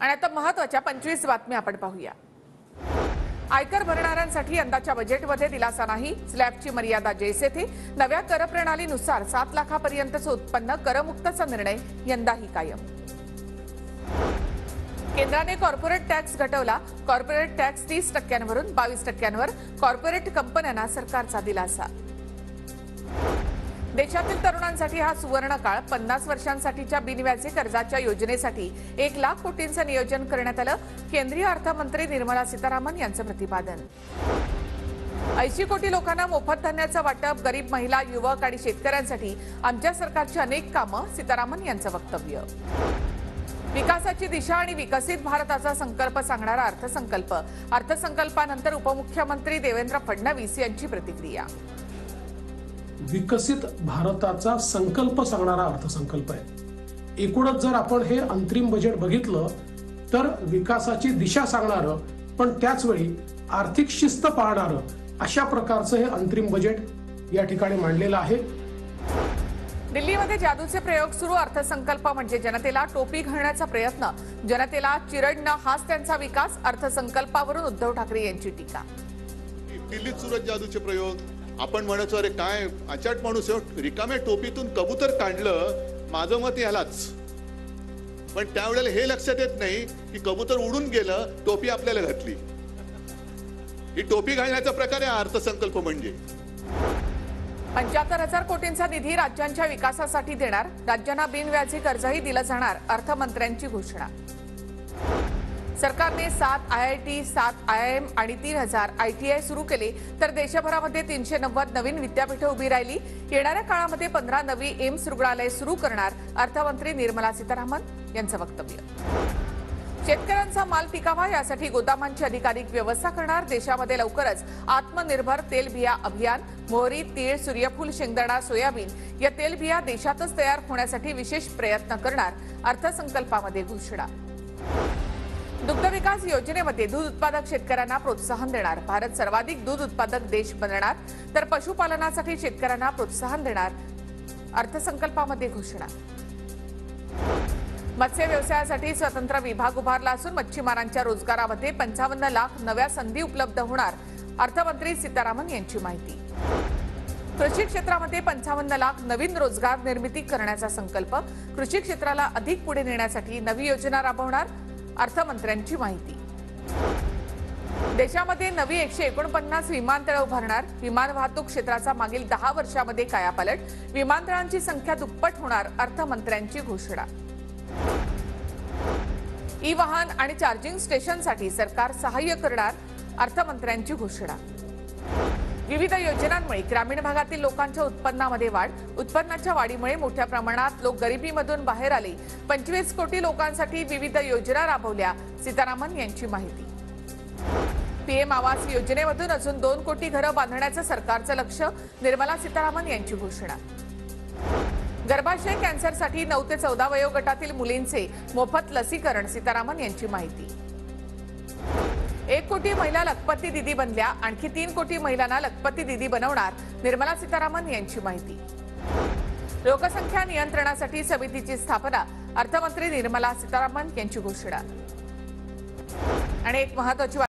आणि आता महत्त्वाच्या 25 बातम्या आपण पाहूया। आयकर भरणाऱ्यांसाठी यंदाच्या बजेटमध्ये दिलासा नाही। स्लॅबची मर्यादा जैसे थे। नव्या कर प्रणालीनुसार 7 लाखापर्यंतचे उत्पन्न करमुक्तचा निर्णय यंदाही कायम। केंद्राने कॉर्पोरेट टॅक्स घटवला। कॉर्पोरेट टॅक्स 30% 22%वर। कॉर्पोरेट कंपन्यांना सरकारचा दिलासा। देशातील तरुणांसाठी हा सुवर्ण काळ। 50 वर्षांसाठीच्या बिनव्याजी कर्जाच्या योजनेसाठी 1 लाख कोटींचे नियोजन करण्यात आले। केंद्रीय अर्थमंत्री निर्मला सीतारामन यांचं प्रतिपादन। 80 कोटी लोकांना मोफत धान्याचं वाटप। गरीब महिला, युवक आणि शेतकऱ्यांसाठी आमच्या सरकारची अनेक कामं। सीतारामन यांचं वक्तव्य। विकासाची दिशा आणि विकसित भारताचा संकल्प सांगणारा अर्थसंकल्प। अर्थसंकल्पानंतर उपमुख्यमंत्री देवेंद्र फडणवीस यांची प्रतिक्रिया। विकसित भारताचा संकल्प सांगणारा अर्थसंकल्प आहे। एकूणच जर आपण हे अंतरिम बजेट बघितलं तर विकासाची दिशा सांगणारं पण त्याच वेळी आर्थिक शिस्त पाळणारं अशा प्रकारचं हे अंतरिम बजेट या ठिकाणी मांडलेलं आहे। दिल्लीमध्ये जादूचे प्रयोग सुरू। अर्थसंकल्प म्हणजे जनतेला टोपी घालण्याचा प्रयत्न। जनतेला चिरडणं हाच त्यांचा विकास। अर्थसंकल्पावरून उद्धव ठाकरे यांची टीका। दिल्लीत सुरत जादूचे प्रयोग। आपण म्हणतो अरे काय अचाट माणूस रिकाम्या टोपीतून कबूतर काढलं। माझं मत यालाच, पण त्यावेळेला हे लक्षात येत नाही की कबूतर उडून गेलं, टोपी आपल्याला घातली। ही टोपी घालण्याचा प्रकार आहे अर्थसंकल्प म्हणजे। 75,000 कोटींचा निधी राज्यांच्या विकासासाठी देणार। राज्यांना बिनव्याजी कर्जही दिलं जाणार। अर्थमंत्र्यांची घोषणा। सरकारने 7 IIT 7 IIM आणि 3000 ITI सुरू केले तर देशभरामध्ये 390 नवीन विद्यापीठे उभी राहिली। येणाऱ्या काळामध्ये 15 नवी एम्स रुग्णालय सुरू करणार। अर्थमंत्री निर्मला सीतारामन यांचं वक्तव्य। शेतकऱ्यांचा माल टिकावा यासाठी गोदामांची अधिकाधिक व्यवस्था करणार। देशामध्ये लवकरच आत्मनिर्भर तेलबिया अभियान। मोहरी, तीळ, सूर्यफूल, शेंगदाणा, सोयाबीन या तेलबिया देशातच तयार होण्यासाठी विशेष प्रयत्न करणार। अर्थसंकल्पामध्ये घोषणा। दुग्ध विकास योजनेमध्ये दूध उत्पादक शेतकऱ्यांना प्रोत्साहन देणार। भारत सर्वाधिक दूध उत्पादक देश बनणार तर पशुपालनासाठी शेतकऱ्यांना प्रोत्साहन देणार। अर्थसंकल्पामध्ये घोषणा। मत्स्य व्यवसायासाठी स्वतंत्र विभाग उभारला असून मच्छीमारांच्या रोजगारामध्ये 55 लाख नव्या संधी उपलब्ध होणार। अर्थमंत्री सीतारामन यांची माहिती। कृषी क्षेत्रामध्ये 55 लाख नवीन रोजगार निर्मिती करण्याचा संकल्प। कृषी क्षेत्राला अधिक पुढे नेण्यासाठी नवी योजना राबवणार। अर्थमंत्र्यांची माहिती। देशामध्ये नवी 149 विमानतळे उभारणार। विमान वाहतूक क्षेत्राचा मागील 10 वर्षांमध्ये कायापालट। विमानतळांची संख्या दुप्पट होणार। अर्थमंत्र्यांची घोषणा। ई वाहन आणि चार्जिंग स्टेशनसाठी सरकार सहाय्य करणार। अर्थमंत्र्यांची घोषणा। विविध योजनांमुळे ग्रामीण भागातील लोकांच्या उत्पन्नामध्ये वाढ। उत्पन्नाच्या वाढीमुळे मोठ्या प्रमाणात लोक गरिबीमधून बाहेर आले। 25 कोटी लोकांसाठी विविध योजना राबवल्या। सीतारामन यांची माहिती। पीएम आवास योजनेमधून अजून 2 कोटी घरं बांधण्याचं सरकारचं लक्ष्य। निर्मला सीतारामन यांची घोषणा। गर्भाशय कॅन्सरसाठी 9 ते 14 वयोगटातील मुलींचे मोफत लसीकरण। सीतारामन यांची माहिती। 1 कोटी महिला लखपती दीदी बनल्या। आणखी 3 कोटी महिलांना लखपती दीदी बनवणार। निर्मला सीतारामन यांची माहिती। लोकसंख्या नियंत्रणासाठी समितीची स्थापना। अर्थमंत्री निर्मला सीतारामन यांची घोषणा। आणि एक महत्त्वाची